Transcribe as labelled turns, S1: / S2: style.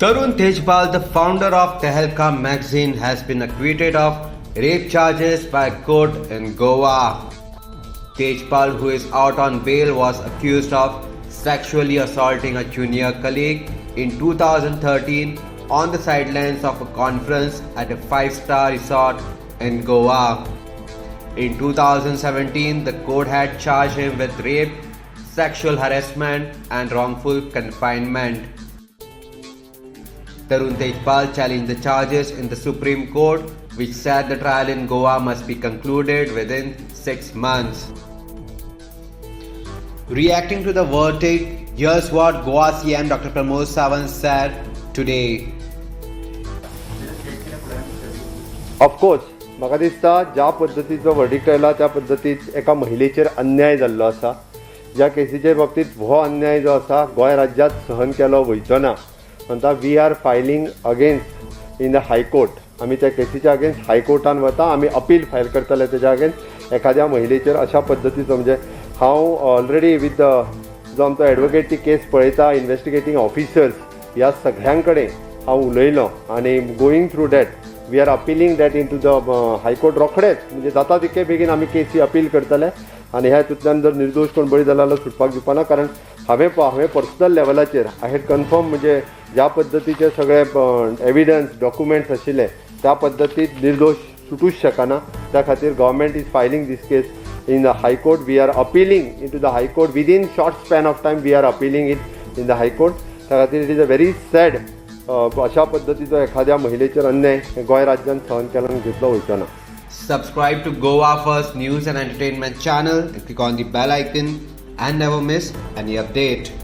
S1: Tarun Tejpal, the founder of Tehelka magazine, has been acquitted of rape charges by court in Goa. Tejpal, who is out on bail, was accused of sexually assaulting a junior colleague in 2013 on the sidelines of a conference at a five-star resort in Goa. In 2017, the court had charged him with rape, sexual harassment and wrongful confinement. Tarun Tejpal challenged the charges in the Supreme Court, which said the trial in Goa must be concluded within 6 months. Reacting to the verdict, here's what Goa CM Dr. Pramod Sawant said today.
S2: Of course, म्हाका दिसता ज्या पद्दतीचो verdict आयला त्या पद्दतीत एका महिलेचेर अन्याय जाल्लो आसा. ज्या केसीचे बाबतीत हो अन्याय जो आसा गोंय राज्यांत सहन केलो वयचो ना. म्हणटा we are filing against in the high court. आमी त्या केसीच्या अगेन्स्ट हायकोर्टान वता, आमी अपील फायल करतले तेज्या अगेन्स्ट एखाद्या महिलेचेर अशा पद्दतीचो. म्हणजे हांव ऑलरेडी विथ जो आमचो एडवोकेट ती केस पळयता, इन्वेस्टिगेटींग ऑफिसर्स ह्या सगळ्यां कडेन हांव उलयलो आनी going through that we are appealing that into the high court रोखडेच. म्हणजे जाता तितके बेगीन आमी केसी अपील करतले आनी ह्या हितूंतल्यान जर निर्दोश कोण बळी जाला जाल्यार सुटपाक दिवपाना. कारण हांवें पर्सनल लेवलाचेर आय हॅड कन्फर्म म्हणजे ज्या पद्दतीचे सगळे एविडन्स डॉक्युमेंट्स आशिल्ले त्या पद्दतीत निर्दोश सुटूच शकना. त्या खातीर government is filing this case in the High Court. We are appealing into the High Court within short span of time. We are appealing it in the High Court. त्या खातीर it is a very sad अशा पद्दतीचो एखाद्या महिलेचेर अन्याय गोंय राज्यान सहन केलो घेतलो वयचो ना.
S1: Subscribe to Goa First News and Entertainment channel and click on the bell icon and never miss any update.